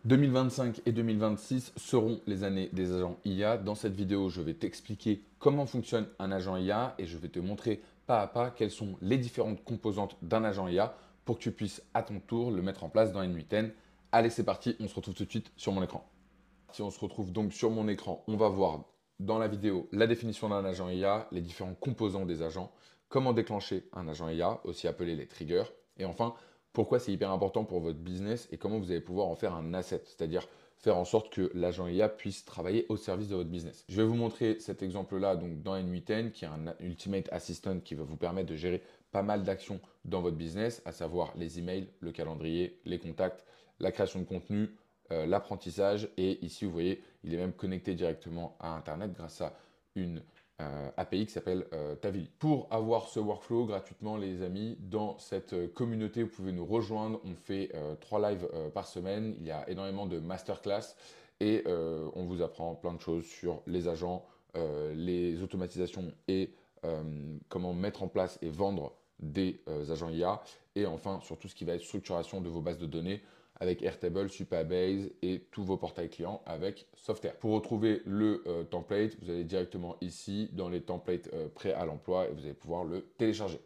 2025 et 2026 seront les années des agents IA. Dans cette vidéo, je vais t'expliquer comment fonctionne un agent IA et je vais te montrer pas à pas quelles sont les différentes composantes d'un agent IA pour que tu puisses à ton tour le mettre en place dans N8N. Allez, c'est parti, on se retrouve tout de suite sur mon écran. Si on se retrouve donc sur mon écran, on va voir dans la vidéo la définition d'un agent IA, les différents composants des agents, comment déclencher un agent IA, aussi appelé les triggers, et enfin, pourquoi c'est hyper important pour votre business et comment vous allez pouvoir en faire un asset, c'est-à-dire faire en sorte que l'agent IA puisse travailler au service de votre business. Je vais vous montrer cet exemple-là donc dans N8N, qui est un Ultimate Assistant qui va vous permettre de gérer pas mal d'actions dans votre business, à savoir les emails, le calendrier, les contacts, la création de contenu, l'apprentissage. Et ici, vous voyez, il est même connecté directement à Internet grâce à une API qui s'appelle Tavily. Pour avoir ce workflow gratuitement, les amis, dans cette communauté, vous pouvez nous rejoindre. On fait 3 lives par semaine. Il y a énormément de masterclass et on vous apprend plein de choses sur les agents, les automatisations et comment mettre en place et vendre des agents IA. Et enfin, sur tout ce qui va être structuration de vos bases de données avec Airtable, Supabase et tous vos portails clients avec Softair. Pour retrouver le template, vous allez directement ici dans les templates prêts à l'emploi et vous allez pouvoir le télécharger.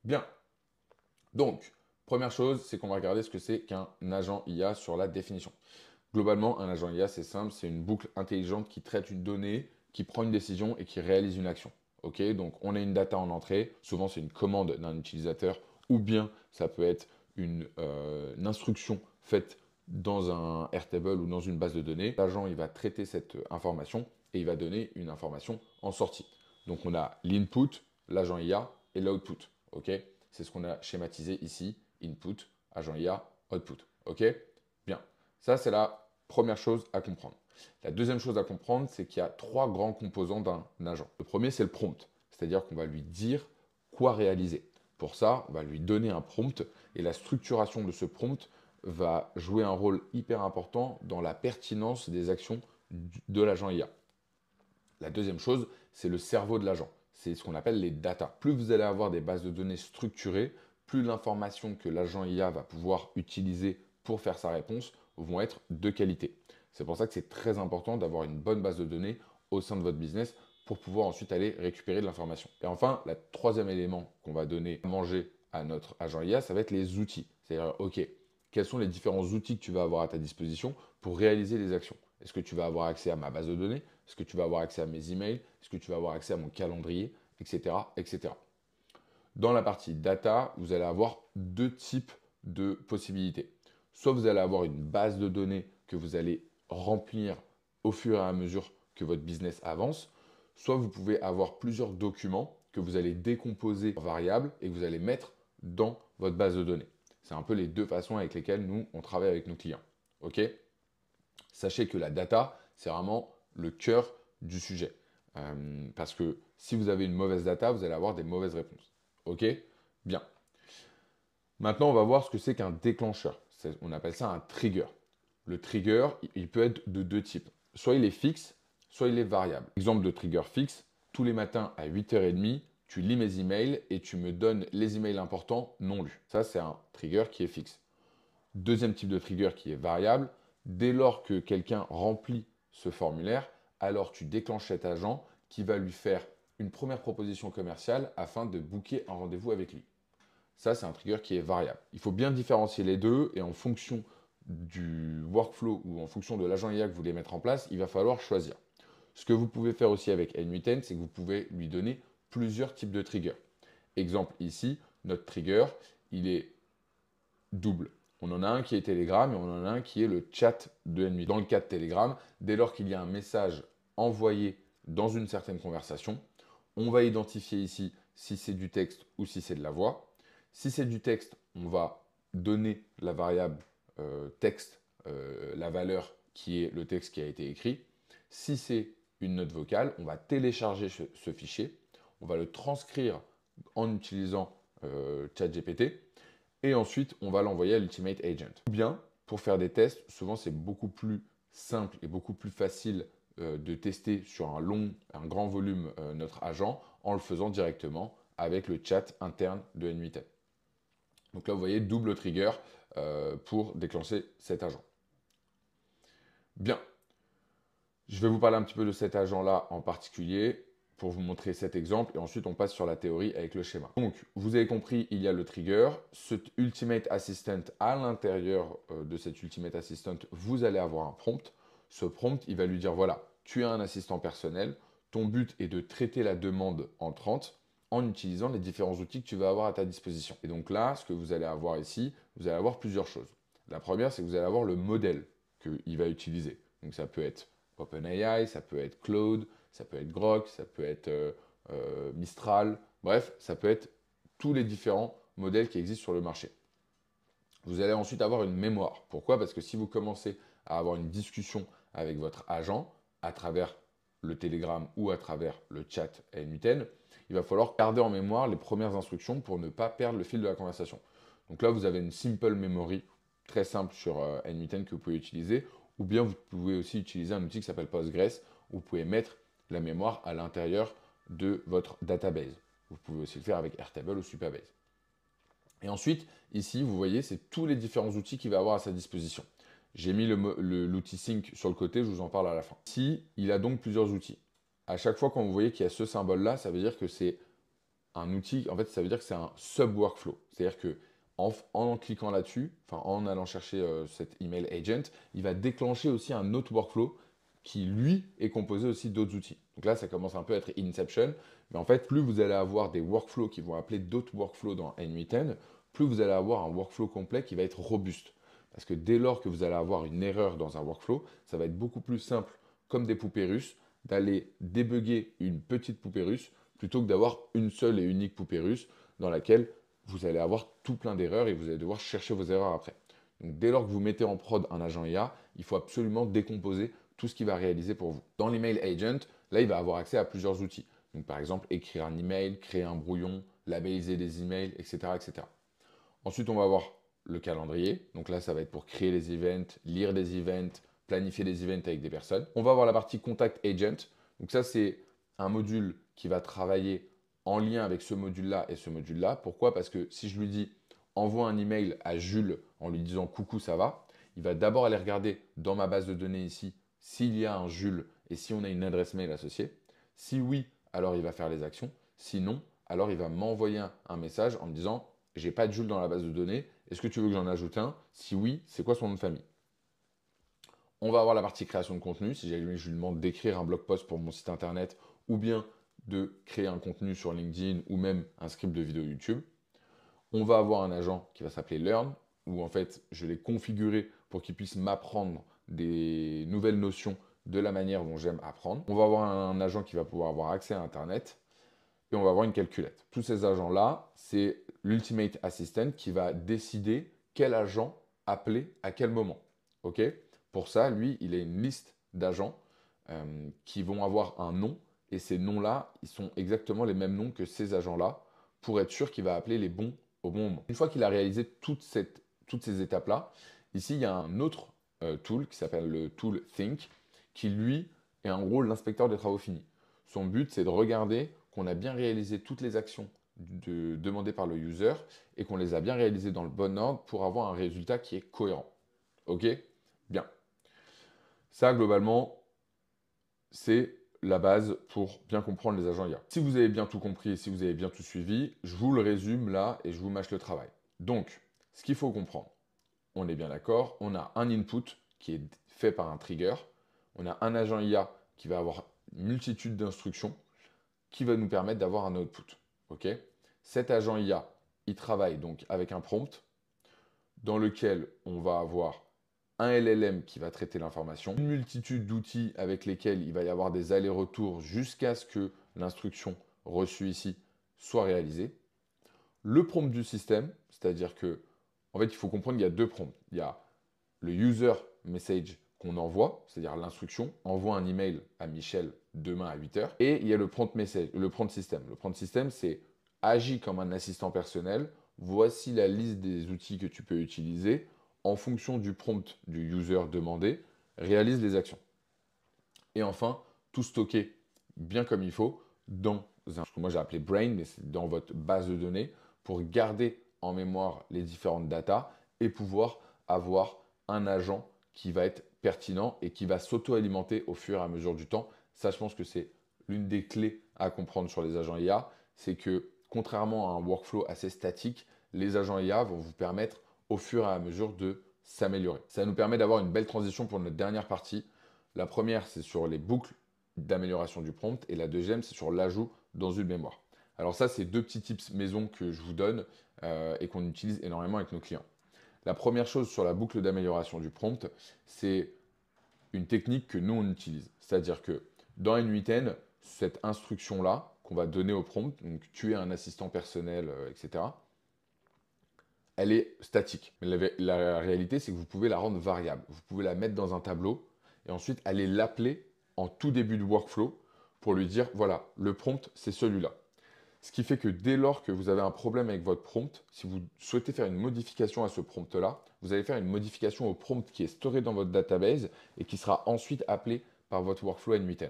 Bien, donc, première chose, c'est qu'on va regarder ce que c'est qu'un agent IA sur la définition. Globalement, un agent IA, c'est simple, c'est une boucle intelligente qui traite une donnée, qui prend une décision et qui réalise une action. Ok, donc on a une data en entrée, souvent c'est une commande d'un utilisateur, ou bien ça peut être une instruction faite dans un Airtable ou dans une base de données. L'agent, il va traiter cette information et il va donner une information en sortie. Donc on a l'input, l'agent IA et l'output. Ok, c'est ce qu'on a schématisé ici, input, agent IA, output. Ok, bien. Ça, c'est la première chose à comprendre. La deuxième chose à comprendre, c'est qu'il y a 3 grands composants d'un agent. Le premier, c'est le prompt, c'est-à-dire qu'on va lui dire quoi réaliser. Pour ça, on va lui donner un prompt et la structuration de ce prompt va jouer un rôle hyper important dans la pertinence des actions de l'agent IA. La deuxième chose, c'est le cerveau de l'agent. C'est ce qu'on appelle les data. Plus vous allez avoir des bases de données structurées, plus l'information que l'agent IA va pouvoir utiliser pour faire sa réponse vont être de qualité. C'est pour ça que c'est très important d'avoir une bonne base de données au sein de votre business pour pouvoir ensuite aller récupérer de l'information. Et enfin, le troisième élément qu'on va donner à manger à notre agent IA, ça va être les outils. C'est-à-dire, OK, quels sont les différents outils que tu vas avoir à ta disposition pour réaliser les actions? Est-ce que tu vas avoir accès à ma base de données? Est-ce que tu vas avoir accès à mes emails? Est-ce que tu vas avoir accès à mon calendrier? Etc. etc. Dans la partie data, vous allez avoir 2 types de possibilités. Soit vous allez avoir une base de données que vous allez remplir au fur et à mesure que votre business avance, soit vous pouvez avoir plusieurs documents que vous allez décomposer en variables et que vous allez mettre dans votre base de données. C'est un peu les 2 façons avec lesquelles nous, on travaille avec nos clients. OK? Sachez que la data, c'est vraiment le cœur du sujet. Parce que si vous avez une mauvaise data, vous allez avoir des mauvaises réponses. OK? Bien. Maintenant, on va voir ce que c'est qu'un déclencheur. On appelle ça un trigger. Le trigger, il peut être de 2 types. Soit il est fixe, soit il est variable. Exemple de trigger fixe, tous les matins à 8h30, tu lis mes emails et tu me donnes les emails importants non lus. Ça, c'est un trigger qui est fixe. Deuxième type de trigger qui est variable, dès lors que quelqu'un remplit ce formulaire, alors tu déclenches cet agent qui va lui faire une première proposition commerciale afin de booker un rendez-vous avec lui. Ça, c'est un trigger qui est variable. Il faut bien différencier les deux et en fonction du workflow ou en fonction de l'agent IA que vous voulez mettre en place, il va falloir choisir. Ce que vous pouvez faire aussi avec N8N, c'est que vous pouvez lui donner plusieurs types de triggers. Exemple ici, notre trigger, il est double. On en a un qui est Telegram et on en a un qui est le chat de N8N. Dans le cas de Telegram, dès lors qu'il y a un message envoyé dans une certaine conversation, on va identifier ici si c'est du texte ou si c'est de la voix. Si c'est du texte, on va donner la variable texte, la valeur qui est le texte qui a été écrit. Si c'est une note vocale, on va télécharger ce fichier, on va le transcrire en utilisant ChatGPT et ensuite on va l'envoyer à l'Ultimate Agent. Ou bien, pour faire des tests, souvent c'est beaucoup plus simple et beaucoup plus facile de tester sur un grand volume notre agent en le faisant directement avec le chat interne de N8N. Donc là, vous voyez, double trigger pour déclencher cet agent. Bien, je vais vous parler un petit peu de cet agent-là en particulier pour vous montrer cet exemple et ensuite on passe sur la théorie avec le schéma. Donc, vous avez compris, il y a le trigger. Cet Ultimate Assistant, à l'intérieur de cet Ultimate Assistant, vous allez avoir un prompt. Ce prompt, il va lui dire, voilà, tu es un assistant personnel, ton but est de traiter la demande entrante en utilisant les différents outils que tu vas avoir à ta disposition. Et donc là, ce que vous allez avoir ici, vous allez avoir plusieurs choses. La première, c'est que vous allez avoir le modèle qu'il va utiliser. Donc ça peut être OpenAI, ça peut être Claude, ça peut être Grok, ça peut être Mistral, bref, ça peut être tous les différents modèles qui existent sur le marché. Vous allez ensuite avoir une mémoire. Pourquoi? Parce que si vous commencez à avoir une discussion avec votre agent à travers le Telegram ou à travers le chat N8N, il va falloir garder en mémoire les premières instructions pour ne pas perdre le fil de la conversation. Donc là, vous avez une simple memory très simple sur N8N que vous pouvez utiliser, ou bien vous pouvez aussi utiliser un outil qui s'appelle Postgres, où vous pouvez mettre la mémoire à l'intérieur de votre database. Vous pouvez aussi le faire avec Airtable ou Supabase. Et ensuite, ici, vous voyez, c'est tous les différents outils qu'il va avoir à sa disposition. J'ai mis l'outil Sync sur le côté, je vous en parle à la fin. Ici, il a donc plusieurs outils. À chaque fois, quand vous voyez qu'il y a ce symbole-là, ça veut dire que c'est un outil, en fait, ça veut dire que c'est un sub-workflow. C'est-à-dire que en cliquant là-dessus, enfin en allant chercher cet email agent, il va déclencher aussi un autre workflow qui, lui, est composé aussi d'autres outils. Donc là, ça commence un peu à être Inception, mais en fait, plus vous allez avoir des workflows qui vont appeler d'autres workflows dans N8N, plus vous allez avoir un workflow complet qui va être robuste. Parce que dès lors que vous allez avoir une erreur dans un workflow, ça va être beaucoup plus simple, comme des poupées russes, d'aller débugger une petite poupée russe plutôt que d'avoir une seule et unique poupée russe dans laquelle vous allez avoir tout plein d'erreurs et vous allez devoir chercher vos erreurs après. Donc dès lors que vous mettez en prod un agent IA, il faut absolument décomposer tout ce qu'il va réaliser pour vous. Dans l'email agent, là, il va avoir accès à plusieurs outils. Donc par exemple, écrire un email, créer un brouillon, labelliser des emails, etc., etc. Ensuite, on va avoir le calendrier. Donc là, ça va être pour créer les events, lire des events, planifier des events avec des personnes. On va avoir la partie contact agent. Donc ça, c'est un module qui va travailler en lien avec ce module-là et ce module-là. Pourquoi? Parce que si je lui dis envoie un email à Jules en lui disant coucou, ça va, il va d'abord aller regarder dans ma base de données ici s'il y a un Jules et si on a une adresse mail associée. Si oui, alors il va faire les actions. Sinon, alors il va m'envoyer un message en me disant j'ai pas de Jules dans la base de données, est-ce que tu veux que j'en ajoute un? Si oui, c'est quoi son nom de famille? On va avoir la partie création de contenu. Si je lui demande d'écrire un blog post pour mon site internet ou bien de créer un contenu sur LinkedIn ou même un script de vidéo YouTube. On va avoir un agent qui va s'appeler Learn, où en fait je l'ai configuré pour qu'il puisse m'apprendre des nouvelles notions de la manière dont j'aime apprendre. On va avoir un agent qui va pouvoir avoir accès à Internet et on va avoir une calculette. Tous ces agents-là, c'est l'Ultimate Assistant qui va décider quel agent appeler à quel moment. Ok? Pour ça, lui, il a une liste d'agents qui vont avoir un nom et ces noms-là, ils sont exactement les mêmes noms que ces agents-là pour être sûr qu'il va appeler les bons au bon moment. Une fois qu'il a réalisé toutes ces étapes-là, ici, il y a un autre tool qui s'appelle le tool Think qui, lui, est en gros l'inspecteur des travaux finis. Son but, c'est de regarder qu'on a bien réalisé toutes les actions demandées par le user et qu'on les a bien réalisées dans le bon ordre pour avoir un résultat qui est cohérent. Ok? Bien. Ça, globalement, c'est la base pour bien comprendre les agents IA. Si vous avez bien tout compris et si vous avez bien tout suivi, je vous le résume là et je vous mâche le travail. Donc, ce qu'il faut comprendre, on est bien d'accord, on a un input qui est fait par un trigger, on a un agent IA qui va avoir une multitude d'instructions qui va nous permettre d'avoir un output. Ok? Cet agent IA, il travaille donc avec un prompt dans lequel on va avoir un LLM qui va traiter l'information, une multitude d'outils avec lesquels il va y avoir des allers-retours jusqu'à ce que l'instruction reçue ici soit réalisée. Le prompt du système, c'est-à-dire que, en fait, il faut comprendre qu'il y a deux prompts. Il y a le user message qu'on envoie, c'est-à-dire l'instruction, envoie un email à Michel demain à 8 heures. Et il y a le prompt message, le prompt système. Le prompt système, c'est agis comme un assistant personnel. Voici la liste des outils que tu peux utiliser. En fonction du prompt du user demandé, réalise les actions. Et enfin, tout stocker bien comme il faut dans ce que moi j'ai appelé Brain, mais c'est dans votre base de données pour garder en mémoire les différentes datas et pouvoir avoir un agent qui va être pertinent et qui va s'auto-alimenter au fur et à mesure du temps. Ça, je pense que c'est l'une des clés à comprendre sur les agents IA, c'est que contrairement à un workflow assez statique, les agents IA vont vous permettre au fur et à mesure de s'améliorer. Ça nous permet d'avoir une belle transition pour notre dernière partie. La première, c'est sur les boucles d'amélioration du prompt et la deuxième, c'est sur l'ajout dans une mémoire. Alors ça, c'est deux petits tips maison que je vous donne et qu'on utilise énormément avec nos clients. La première chose sur la boucle d'amélioration du prompt, c'est une technique que nous, on utilise. C'est-à-dire que dans N8N, cette instruction-là qu'on va donner au prompt, donc tu es un assistant personnel, etc., elle est statique. Mais la réalité, c'est que vous pouvez la rendre variable. Vous pouvez la mettre dans un tableau et ensuite aller l'appeler en tout début de workflow pour lui dire, voilà, le prompt, c'est celui-là. Ce qui fait que dès lors que vous avez un problème avec votre prompt, si vous souhaitez faire une modification à ce prompt-là, vous allez faire une modification au prompt qui est storé dans votre database et qui sera ensuite appelé par votre workflow N8N.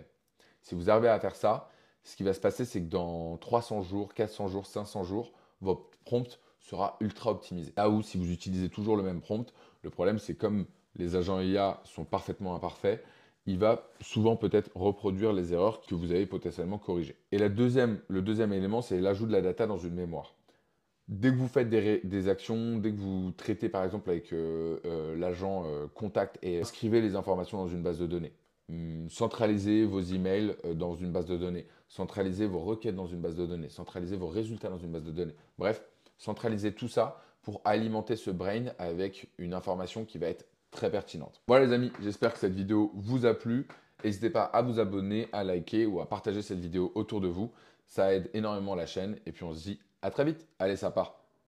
Si vous arrivez à faire ça, ce qui va se passer, c'est que dans 300 jours, 400 jours, 500 jours, votre prompt sera ultra optimisé. Là où, si vous utilisez toujours le même prompt, le problème, c'est comme les agents IA sont parfaitement imparfaits, il va souvent peut-être reproduire les erreurs que vous avez potentiellement corrigées. Et le deuxième élément, c'est l'ajout de la data dans une mémoire. Dès que vous faites des actions, dès que vous traitez par exemple avec l'agent contact et inscrivez les informations dans une base de données, centralisez vos emails dans une base de données, centralisez vos requêtes dans une base de données, centralisez vos résultats dans une base de données. Bref, centralisez tout ça pour alimenter ce brain avec une information qui va être très pertinente. Voilà les amis, j'espère que cette vidéo vous a plu. N'hésitez pas à vous abonner, à liker ou à partager cette vidéo autour de vous. Ça aide énormément la chaîne et puis on se dit à très vite. Allez, ça part.